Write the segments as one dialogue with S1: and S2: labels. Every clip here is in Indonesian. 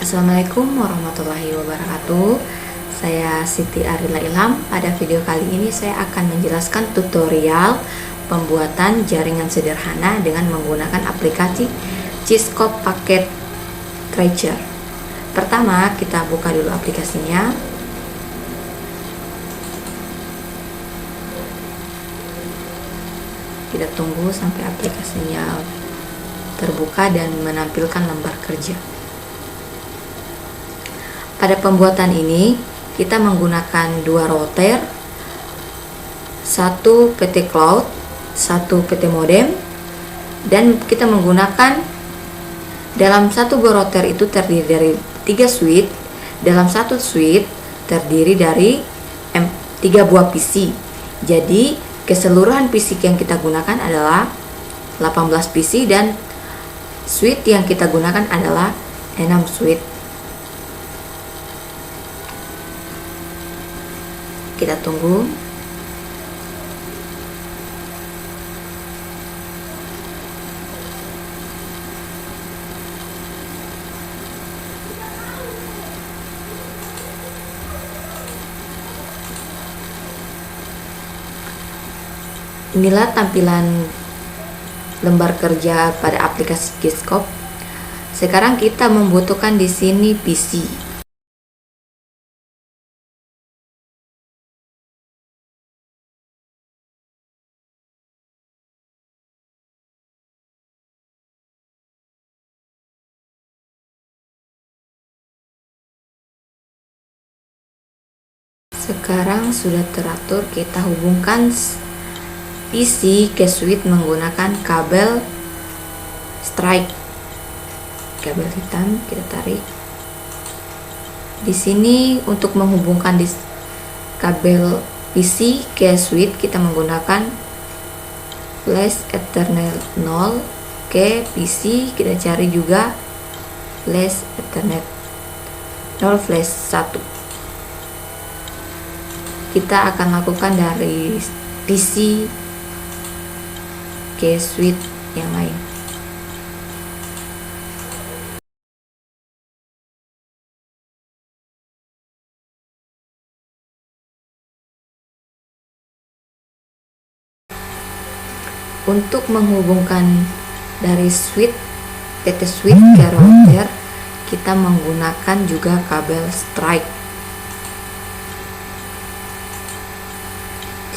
S1: Assalamualaikum warahmatullahi wabarakatuh. Saya Siti Arila Ilham. Pada video kali ini saya akan menjelaskan tutorial pembuatan jaringan sederhana dengan menggunakan aplikasi Ciscope Packet Tracer. Pertama, kita buka dulu aplikasinya. Kita tunggu sampai aplikasinya terbuka dan menampilkan lembar kerja. Pada pembuatan ini kita menggunakan dua router, satu PT Cloud, satu PT Modem, dan kita menggunakan dalam satu buah router itu terdiri dari 3 switch. Dalam satu switch terdiri dari 3 buah PC. Jadi keseluruhan PC yang kita gunakan adalah 18 PC dan switch yang kita gunakan adalah 6 switch. Kita tunggu. Inilah tampilan lembar kerja pada aplikasi Ciscope. Sekarang kita membutuhkan di sini PC. Sekarang sudah teratur, kita hubungkan PC ke switch menggunakan kabel strike. Kabel hitam kita tarik. Di sini untuk menghubungkan kabel PC ke switch kita menggunakan flash Ethernet 0 ke PC. Kita cari juga flash Ethernet 0 flash 1. Kita akan lakukan dari PC ke switch yang lain. Untuk menghubungkan dari switch PT switch ke router, kita menggunakan juga kabel strike.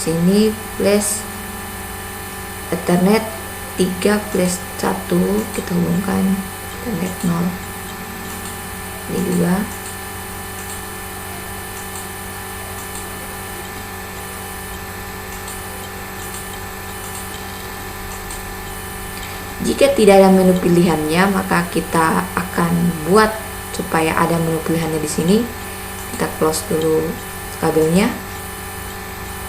S1: Sini flash Ethernet 3 flash 1 kita hubungkan Ethernet 0. Ini juga jika tidak ada menu pilihannya, maka kita akan buat supaya ada menu pilihannya di sini. Kita close dulu kabelnya.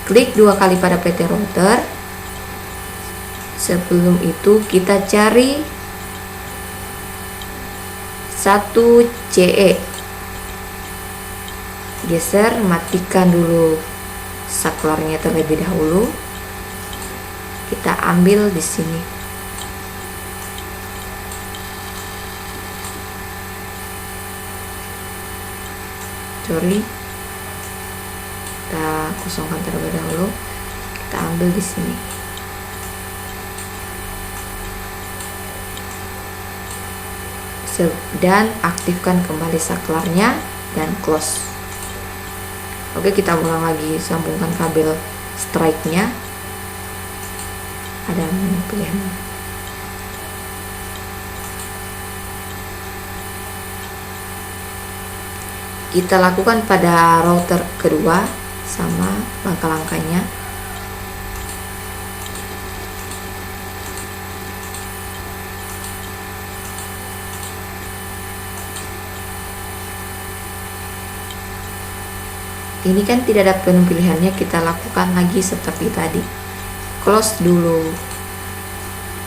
S1: Klik 2 kali pada PT router. Sebelum itu kita cari 1 CE. Geser, matikan dulu saklarnya terlebih dahulu. Kita ambil di sini. Sorry. Kita kosongkan terlebih dahulu. Kita ambil di sini. Dan aktifkan kembali saklarnya dan close. Oke, kita ulang lagi, sambungkan kabel strike-nya. Ada menu pilihan. Kita lakukan pada router kedua sama langkah-langkahnya. Ini kan tidak ada menu pilihannya, kita lakukan lagi seperti tadi. Close dulu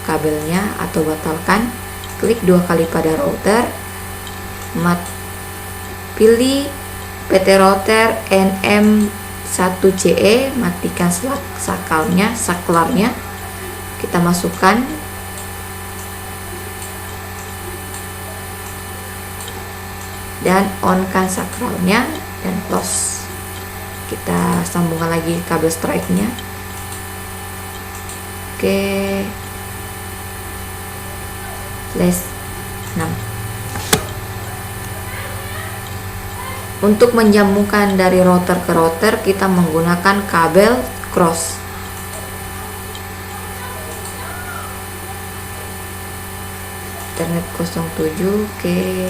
S1: kabelnya atau batalkan. Klik 2 kali pada router. Pilih PT router NM1CE, matikan saklarnya. Kita masukkan dan on kan sakralnya dan close. Kita sambungkan lagi kabel strike nya. Oke, flash 6. Untuk menyambungkan dari router ke router kita menggunakan kabel cross. Ethernet 07 ke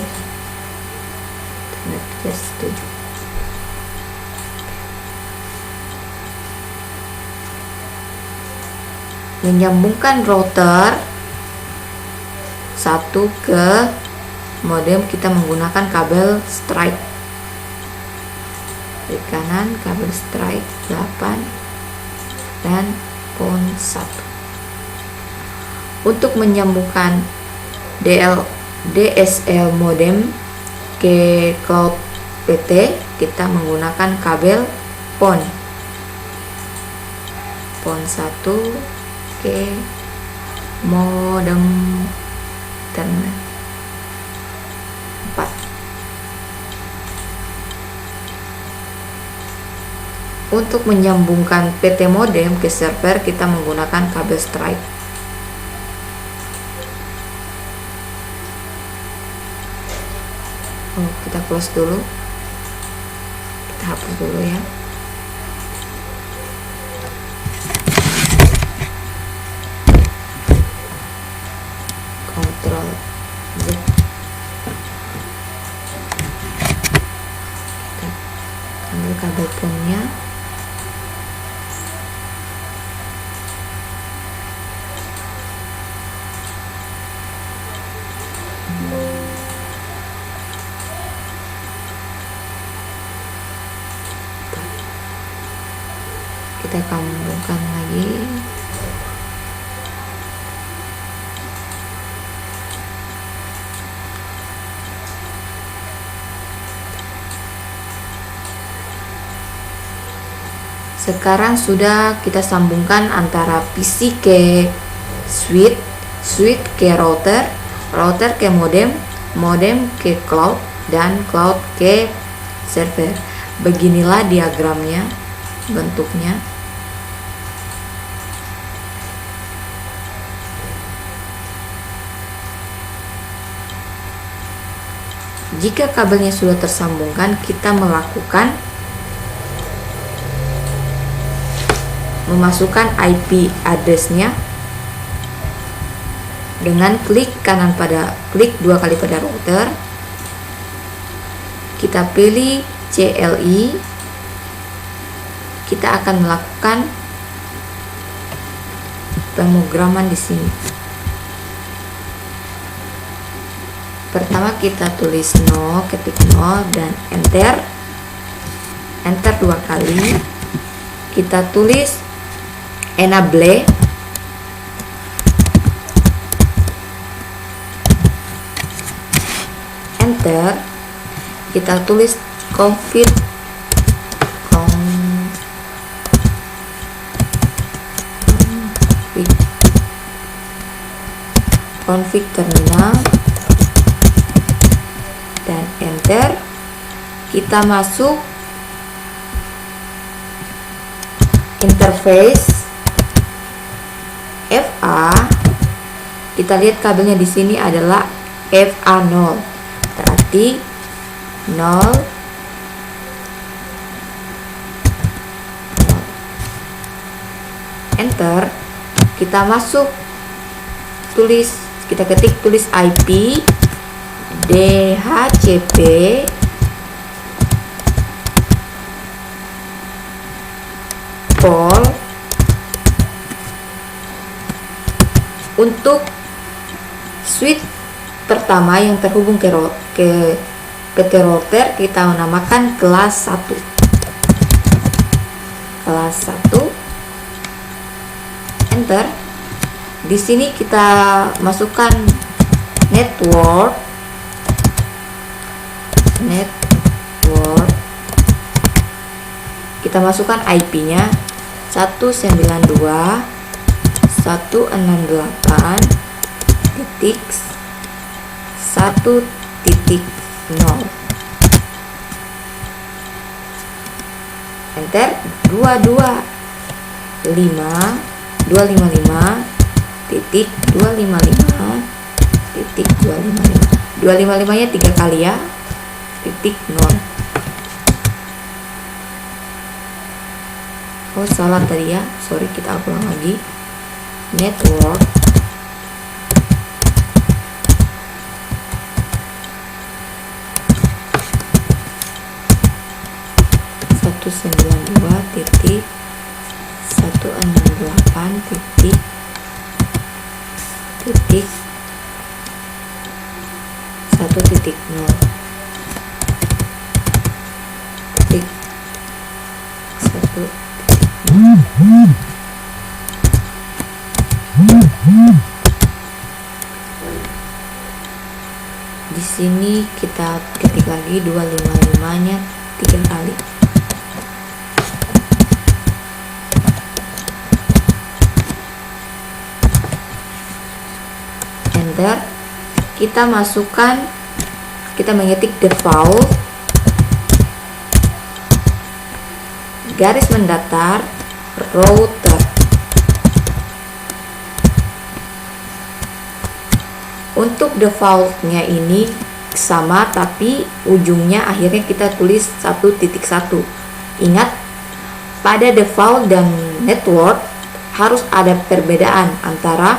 S1: Ethernet 7. Menyambungkan router satu ke modem kita menggunakan kabel strike. Di kanan kabel strike 8 dan pon 1. Untuk menyambungkan DSL modem ke cloud PT kita menggunakan kabel PON 1 ke modem Ethernet 4. Untuk menyambungkan PT modem ke server kita menggunakan kabel strike. Kita close dulu, kita hapus dulu ya. Ctrl Z. Kita ambil kabel PON-nya. Kita sambungkan lagi. Sekarang sudah kita sambungkan antara PC ke switch, switch ke router, router ke modem, modem ke cloud, dan cloud ke server. Beginilah diagramnya, bentuknya. Jika kabelnya sudah tersambungkan, kita memasukkan IP address-nya dengan klik dua kali pada router. Kita pilih CLI. Kita akan melakukan pemrograman di sini. Pertama kita tulis 0, ketik 0 dan enter. Enter 2 kali. Kita tulis enable. Enter. Kita tulis config terminal dan enter. Kita masuk interface FA. Kita lihat kabelnya di sini adalah FA0, berarti 0 enter. Kita masuk kita ketik tulis IP DHCP pol. Untuk switch pertama yang terhubung ke PT router kita namakan kelas 1. Kelas 1. Enter. Di sini kita masukkan network. Kita masukkan IP-nya 192.168.1.0. enter 255 nya 3 kali ya, titik 0. Oh salah tadi ya, sorry, kita ulang lagi. Network satu sembilan dua titik 168 titik 1.0 titik 1. Di sini kita ketik lagi 255 nya 3 kali. Enter. Kita masukkan, kita mengetik default garis mendatar router. Untuk defaultnya ini sama, tapi ujungnya akhirnya kita tulis 1.1. Ingat, pada default dan network harus ada perbedaan antara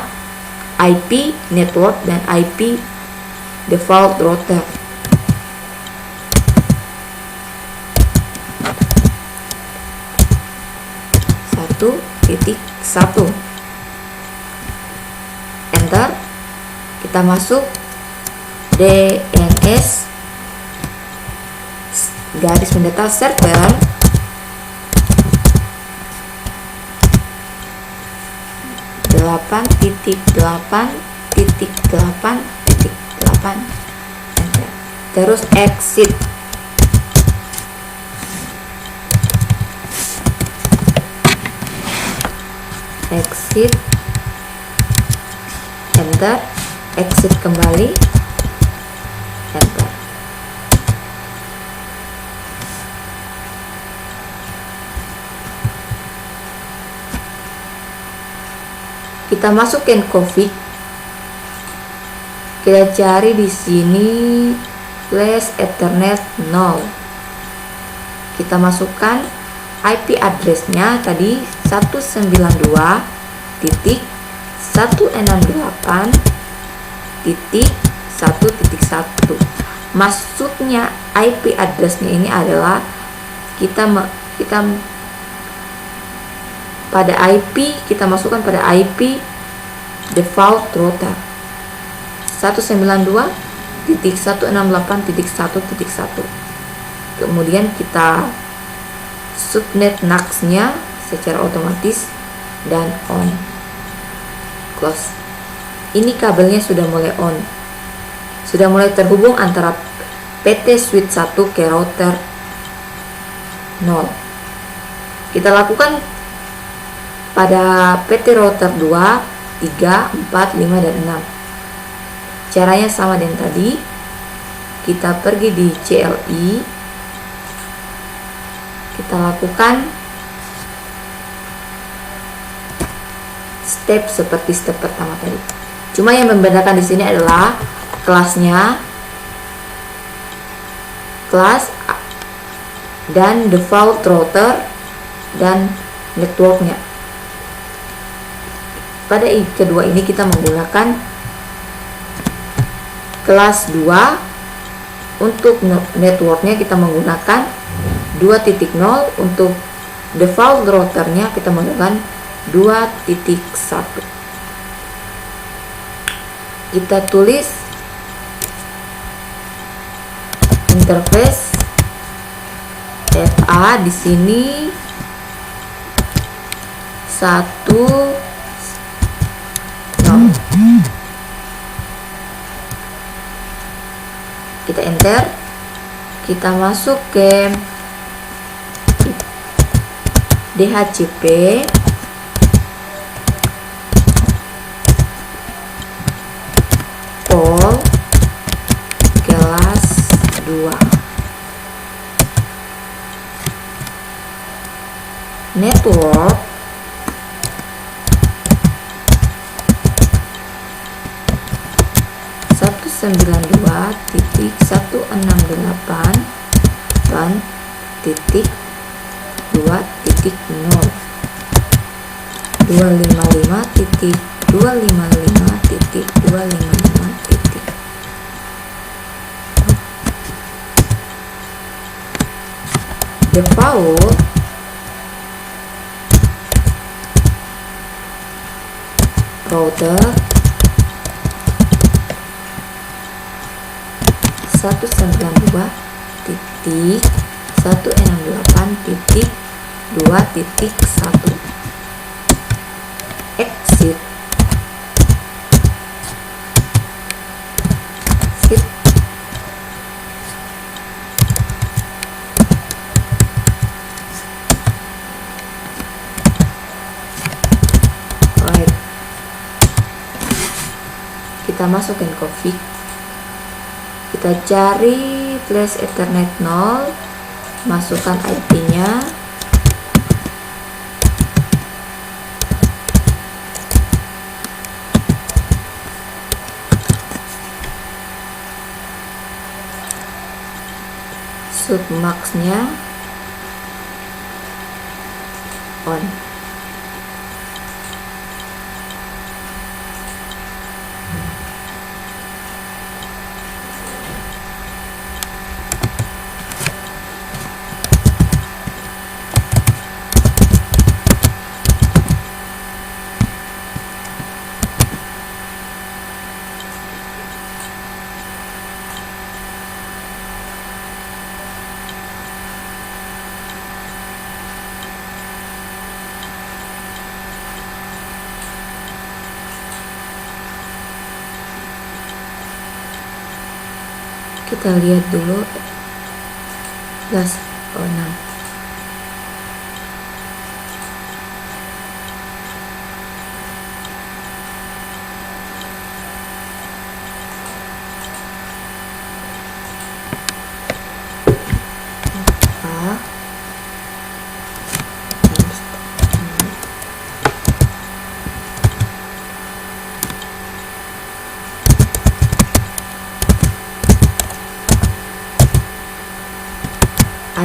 S1: IP network dan IP default router. .1. Enter. Kita masuk DNS garis mendatar server .8.8.8.8. Enter. Terus exit. Enter. Exit kembali, enter. Kita masukin config. Kita cari di sini flash ethernet 0. Kita masukkan IP address-nya tadi 192.168.1.1. Maksudnya IP address-nya ini adalah kita pada IP, kita masukkan pada IP default router 192.168.1.1. kemudian kita subnet NACS-nya secara otomatis dan on, close. Ini kabelnya sudah mulai on, sudah mulai terhubung antara PT switch 1 ke router 0. Kita lakukan pada PT router 2, 3, 4, 5, dan 6. Caranya sama dengan tadi. Kita pergi di CLI, kita lakukan step seperti step pertama tadi. Cuma yang membedakan di sini adalah kelasnya, kelas dan default router dan networknya. Pada kedua ini kita menggunakan kelas 2. Untuk networknya kita menggunakan 2.0, untuk default routernya kita menggunakan 2.1. Kita tulis interface FA di sini 1.0. Kita enter, kita masuk ke DHCP, call kelas 2. network satu sembilan dua titik satu enam delapan titik 2.0 255 titik 255 titik 255 titik. Default router 192 titik 168 titik 2.1 exit right. Kita masukin config, kita cari flash ethernet 0, masukkan IP nya, submax nya on. Kita lihat dulu plus 6.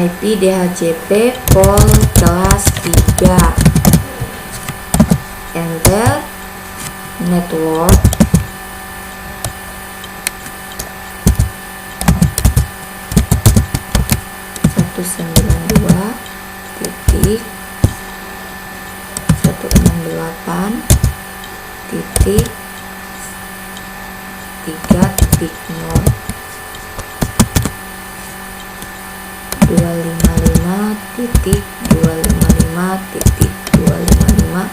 S1: IP DHCP pol kelas 3, enter, network 192 titik 168 titik 3.0 255 titik 255 titik 255.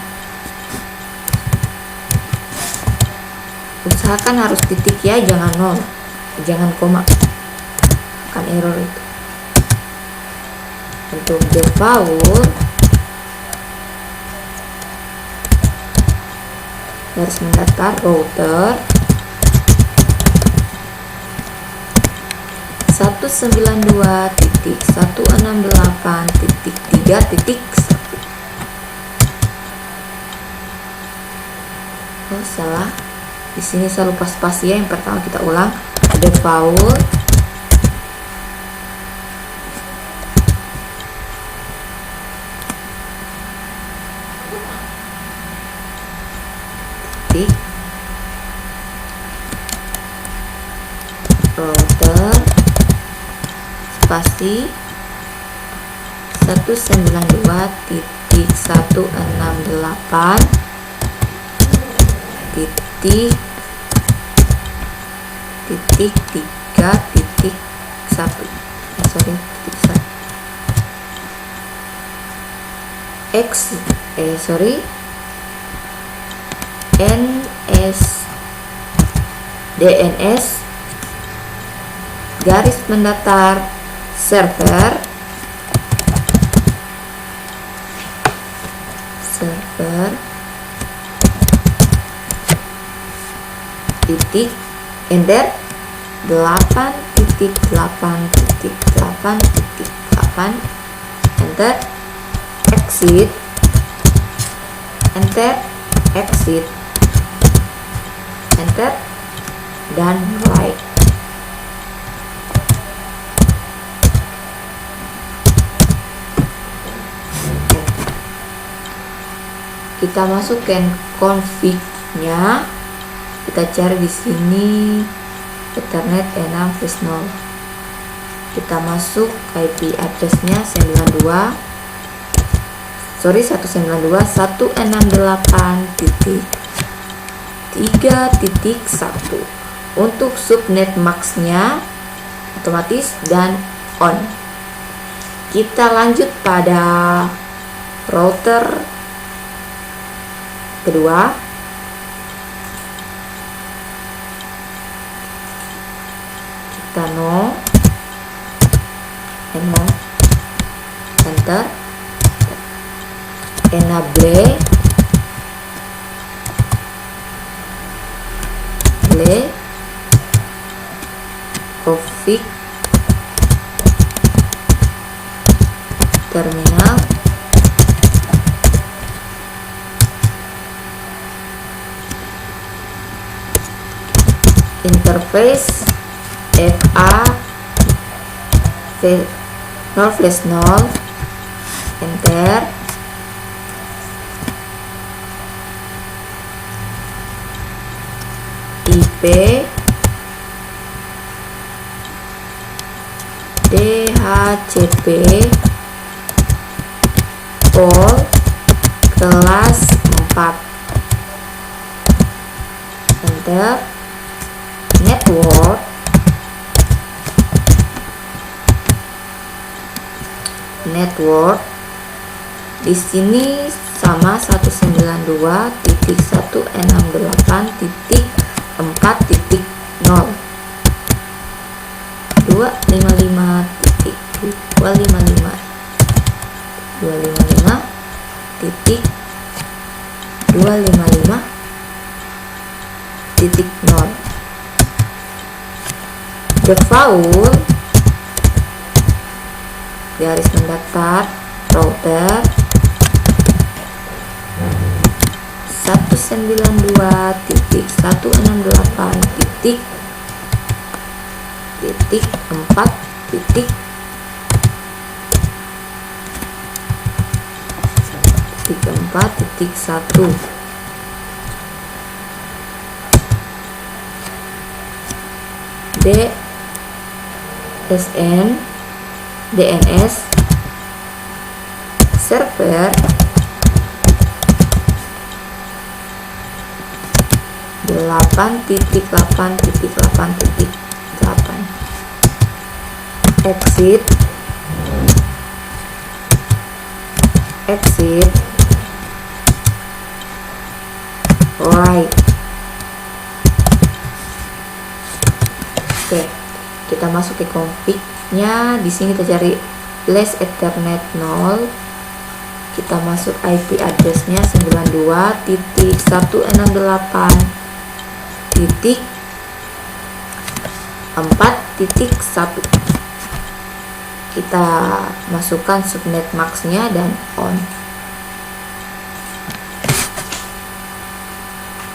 S1: Usahakan harus titik ya, jangan nol, jangan koma, akan error itu. Untuk default garis mendatar router 192.168.3.1. Oh, salah. Di sini saya lupa spasi ya. Yang pertama kita ulang. Default titik router spasi 192.168 titik 3.1 DNS garis mendatar server titik enter 8.8.8.8 enter exit, enter, exit, enter, dan right. Kita masukkan config-nya. Kita cari di sini Ethernet 6/0. Kita masuk IP address-nya 192.168.3.1. Untuk subnet max-nya otomatis dan on. Kita lanjut pada router kedua. Kita no, enter, enable, config, terminal, interface FA 0/0, enter, IP DHCP all kelas 4, enter, network di sini sama 192.168.4.0 255.255.255.0. Default garis mendatar router 192.168.4.1. DNS server 8.8.8.8. exit, right. Oke, kita masuk ke config-nya. Di sini kita cari flash Ethernet 0. Kita masuk IP address-nya 92.168.4.1. Kita masukkan subnet max-nya dan on.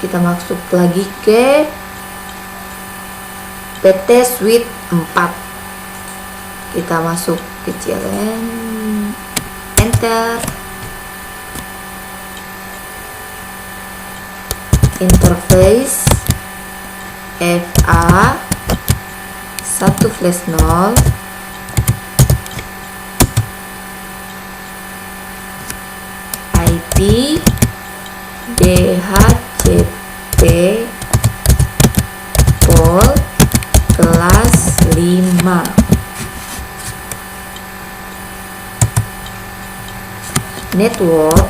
S1: Kita masuk lagi ke PT Suite 4. Kita masuk ke CLN, enter, interface FA 1/0, IP DHCP pol kelas 5, network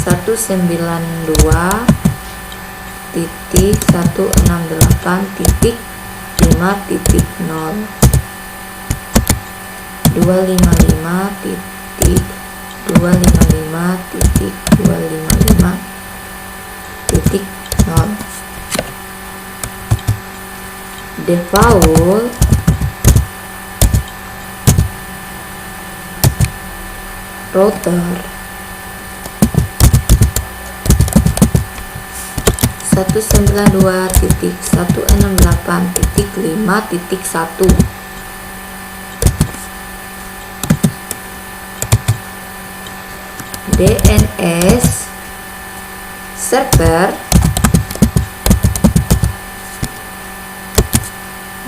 S1: 192.168.5.0 255.255.255.0. Default router 192.168.5.1 DNS server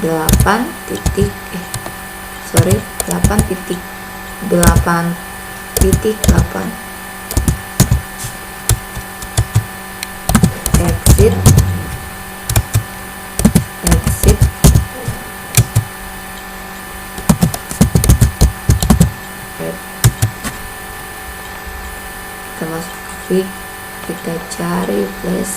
S1: 8.8.8 exit kita masuk klik, kita cari flash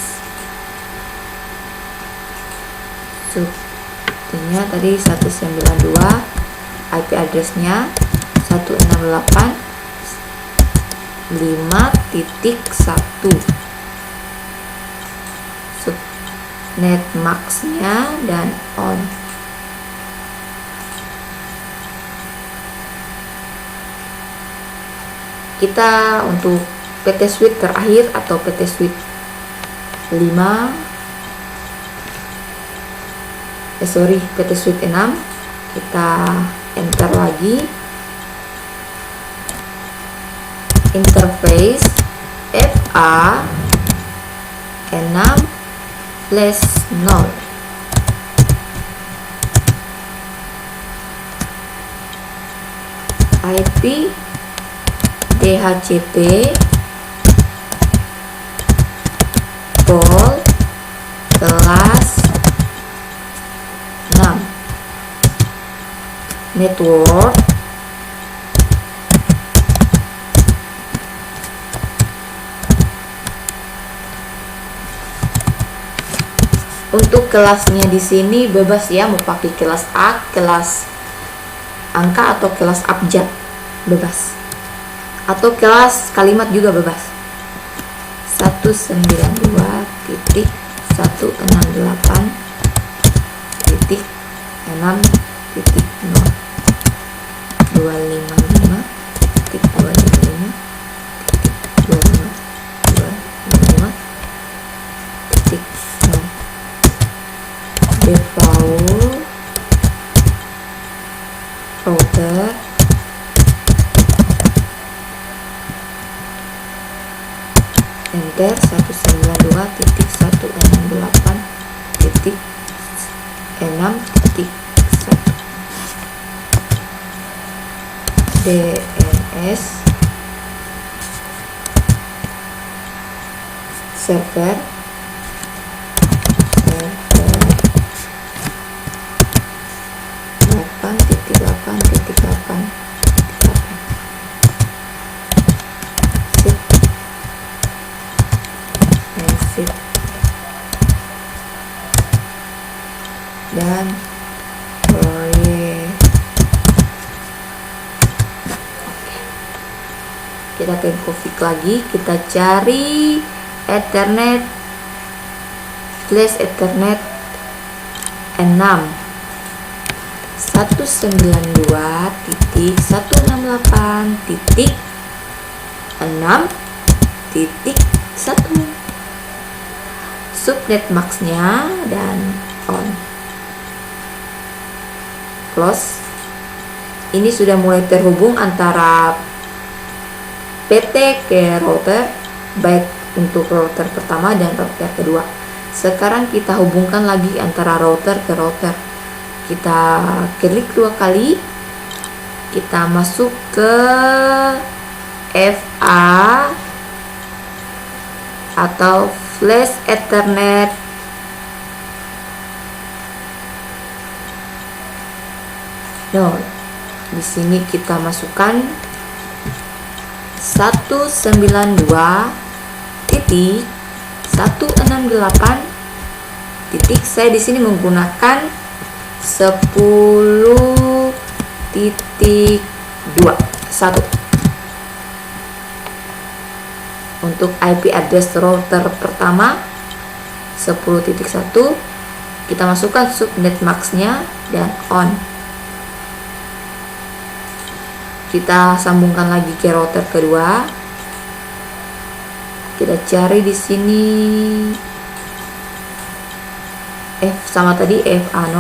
S1: subnya tadi 192, IP addressnya 168.5.1 subnet maxnya dan on. Kita untuk PT Suite terakhir atau PT Suite 5 PT Suite 6 kita enter lagi, interface FA 6/0 IP DHCP Pol kelas 6 network untuk kelasnya di sini bebas ya, mau pakai kelas A, kelas angka atau kelas abjad bebas, atau kelas kalimat juga bebas. 192.168.6.0 255.255.255.0 default router enter 192.168.6.1 DNS server 8.8.8 exit dan proyek. Kita ke config lagi, kita cari Ethernet flash Ethernet 6 192.168.6.1 subnet maxnya dan on. Close. Ini sudah mulai terhubung antara PT ke router, baik untuk router pertama dan router kedua. Sekarang kita hubungkan lagi antara router ke router. Kita klik 2 kali, kita masuk ke FA atau flash Ethernet node. Di sini kita masukkan 192.168. Saya di sini menggunakan 10.21. Untuk IP address router pertama 10.1, kita masukkan subnet maxnya dan on. Kita sambungkan lagi ke router kedua. Kita cari di sini F sama tadi, FA0.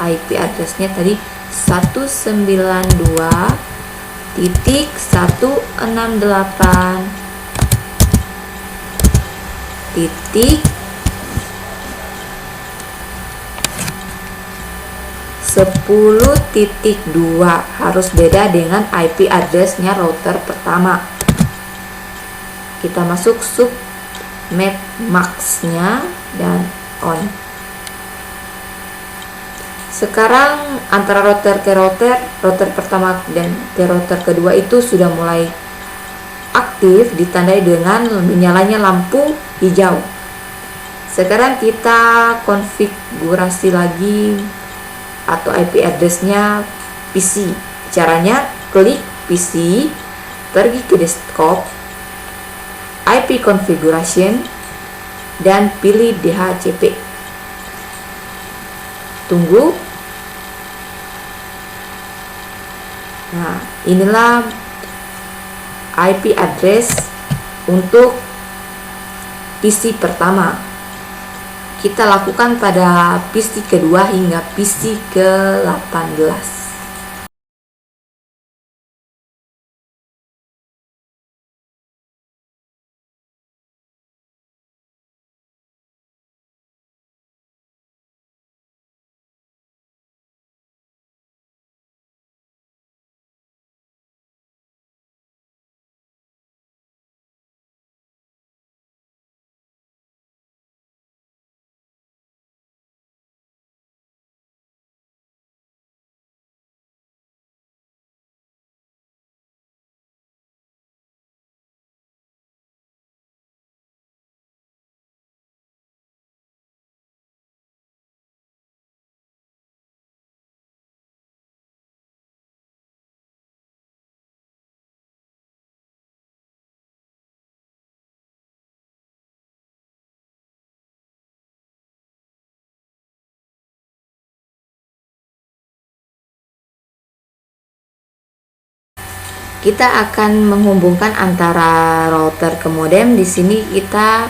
S1: IP addressnya tadi 192.10.2 harus beda dengan IP addressnya router pertama. Kita masuk subnet max-nya dan on. Sekarang antara router ke router pertama dan ke router kedua itu sudah mulai aktif, ditandai dengan menyalanya lampu hijau. Sekarang kita konfigurasi lagi atau IP addressnya PC. Caranya klik PC, pergi ke desktop, IP configuration, dan pilih DHCP. Tunggu. Nah, inilah IP address untuk PC pertama. Kita lakukan pada PC kedua hingga PC ke-18. Kita akan menghubungkan antara router ke modem. Di sini kita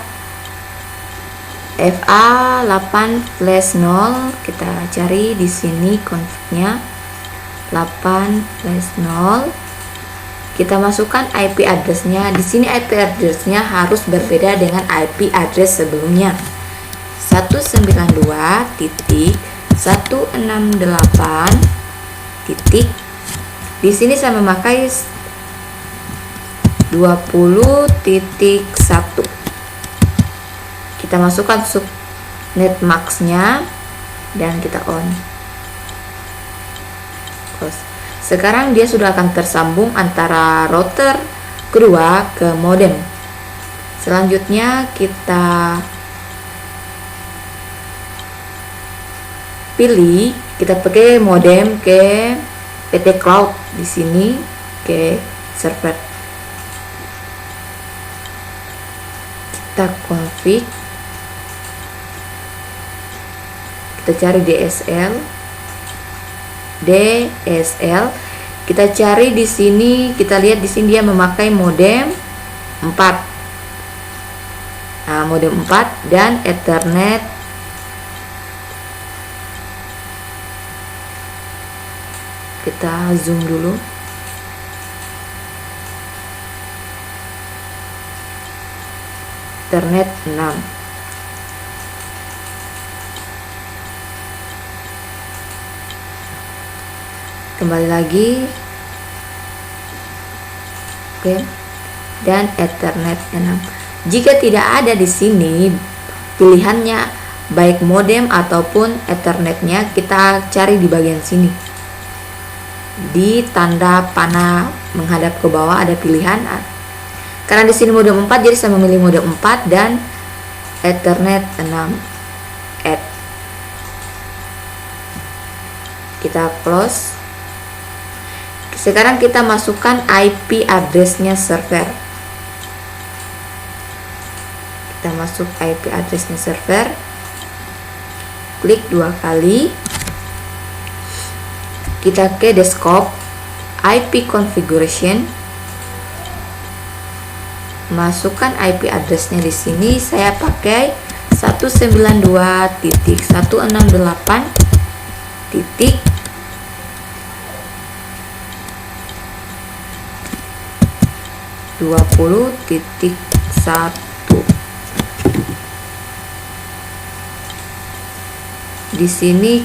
S1: FA8/0, kita cari di sini config-nya 8/0. Kita masukkan IP address-nya. Di sini IP address-nya harus berbeda dengan IP address sebelumnya. 192.168. Di sini saya memakai 20.1. Kita masukkan subnet max-nya dan kita on. Sekarang dia sudah akan tersambung antara router kedua ke modem. Selanjutnya kita pilih, kita pakai modem ke PT Cloud, di sini ke server. Kita config, kita cari DSL, kita cari di sini, kita lihat di sini dia memakai modem 4. Nah, modem 4 dan Ethernet. Kita zoom dulu. Ethernet 6. Kembali lagi. Oke. Dan Ethernet 6. Jika tidak ada di sini pilihannya baik modem ataupun Ethernetnya, kita cari di bagian sini. Di tanda panah menghadap ke bawah ada pilihan. Karena di sini modem 4, jadi saya memilih modem 4 dan Ethernet 6. Add. Kita close. Sekarang kita masukkan IP addressnya server. Kita masuk IP addressnya server. klik 2 kali, kita ke desktop, IP configuration, masukkan IP addressnya di sini. Saya pakai 192.168.20.1. Di sini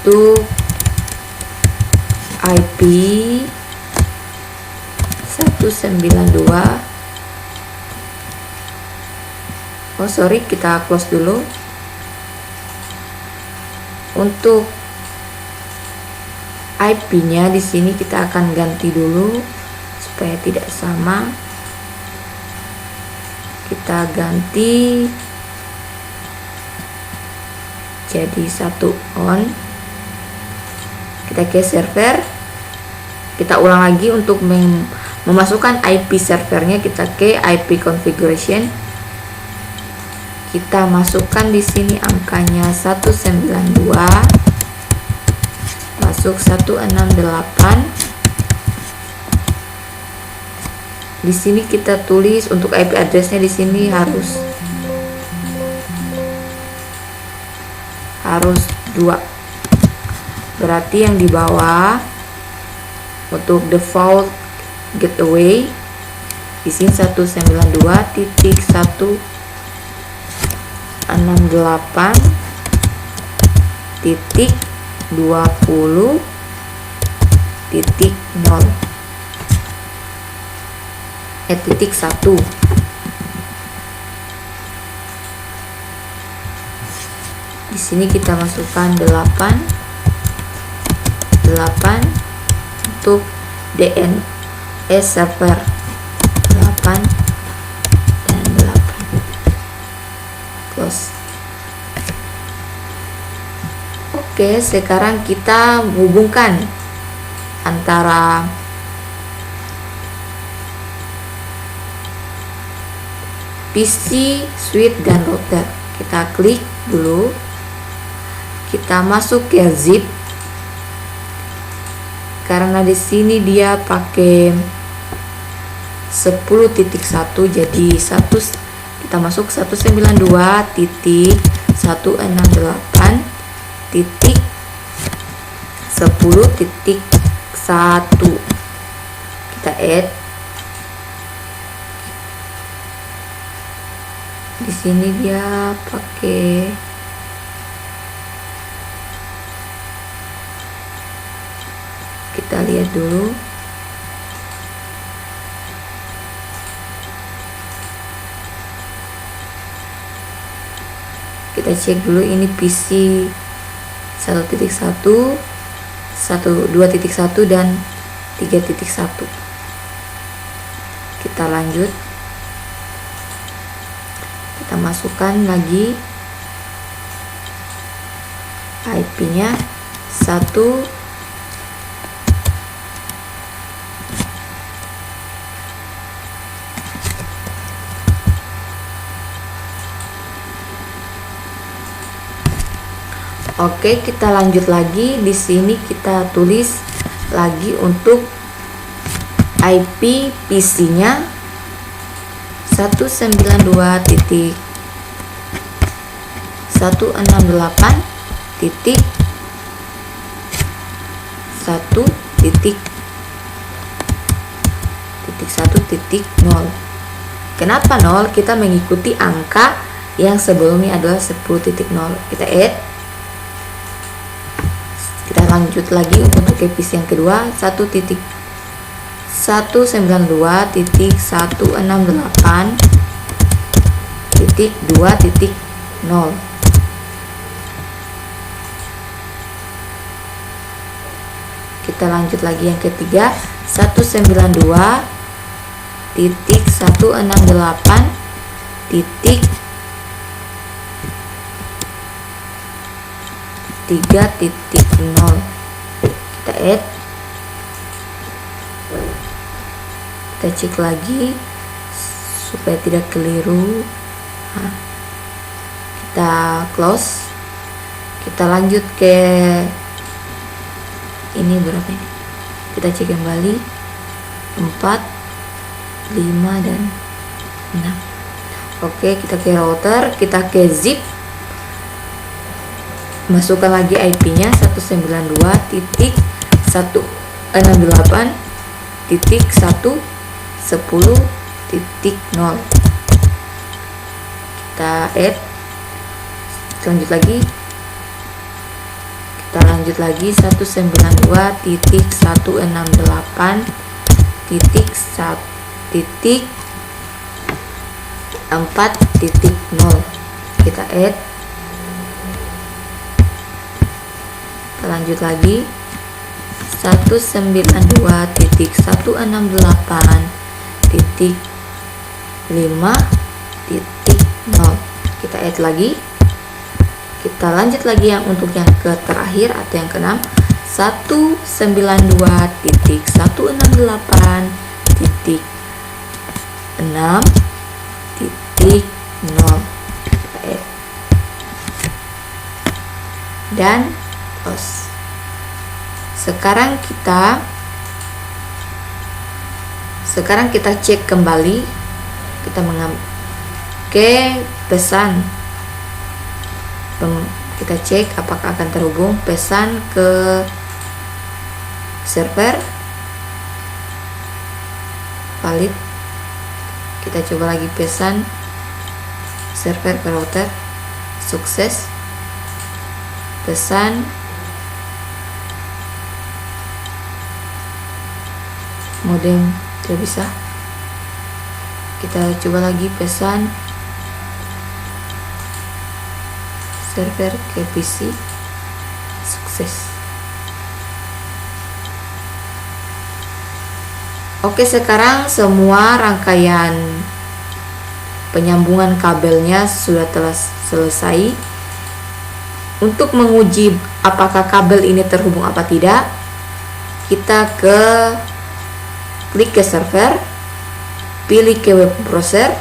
S1: tuh IP 192. Kita close dulu. Untuk IP-nya di sini kita akan ganti dulu supaya tidak sama. Kita ganti jadi 1 on. Kita ke server. Kita ulang lagi untuk memasukkan IP servernya. Kita ke IP configuration. Kita masukkan di sini angkanya 192, masuk 168. Di sini kita tulis untuk IP addressnya di sini harus 2. Berarti yang di bawah untuk default gateway di sini 192.168.20.1. Di sini kita masukkan 8 untuk DNS server 8 dan 8. Close. Oke, sekarang kita hubungkan antara PC, switch dan router. Kita klik dulu. Kita masuk ke zip. Karena di sini dia pakai 10.1, jadi kita masuk 192.168.10.1. Kita add. Di sini dia pakai kita lihat dulu. Kita cek dulu ini PC 1.1, 2.1 dan 3.1. Kita lanjut. Kita masukkan lagi IP-nya 1. Oke, kita lanjut lagi. Di sini kita tulis lagi untuk IP PC-nya 168.1.1.0. Kenapa 0? Kita mengikuti angka yang sebelumnya adalah 10.0. Kita add. Kita lanjut lagi untuk PC yang kedua 192.168.2.0. Kita lanjut lagi yang ketiga 192.168.3.0. Kita add. Kita cek lagi supaya tidak keliru. Nah, kita close. Kita lanjut ke ini berapa ini? Kita cek kembali 4, 5 dan 6. Oke, kita ke router, kita ke zip, masukkan lagi IP-nya 192.168.1.10.0. Kita add, kita lanjut lagi 192.168.4.0. kita add, kita lanjut lagi 192.168.5.0. kita add lagi, kita lanjut lagi yang untuk yang ke terakhir atau yang ke-6, 192.168.6.0. Dan close. Sekarang kita cek kembali, kita mengambil ke pesan, kita cek apakah akan terhubung pesan ke server valid. Kita coba lagi pesan server ke router, sukses. Pesan modem tidak bisa. Kita coba lagi pesan server ke PC, sukses. Oke, sekarang semua rangkaian penyambungan kabelnya sudah telah selesai. Untuk menguji apakah kabel ini terhubung apa tidak, kita klik ke server, pilih ke web browser,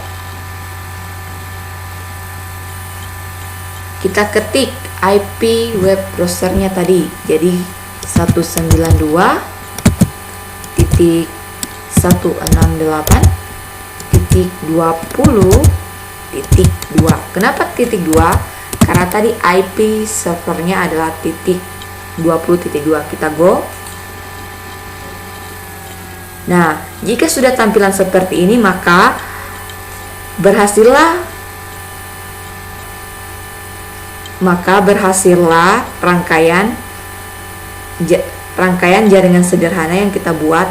S1: kita ketik IP web browsernya tadi, jadi 192.168.20.2. Kenapa titik 2? Karena tadi IP servernya adalah titik 20.2. Kita go. Nah, jika sudah tampilan seperti ini, maka berhasillah rangkaian jaringan sederhana yang kita buat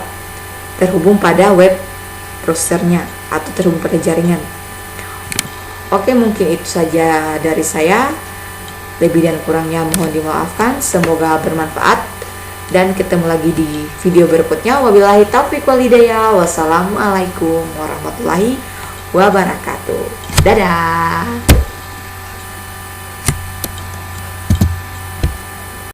S1: terhubung pada web browsernya atau terhubung pada jaringan. Oke, mungkin itu saja dari saya. Lebih dan kurangnya mohon dimaafkan. Semoga bermanfaat dan ketemu lagi di video berikutnya. Wabillahi taufiq wal hidayah. Wassalamualaikum warahmatullahi wabarakatuh. Dadah.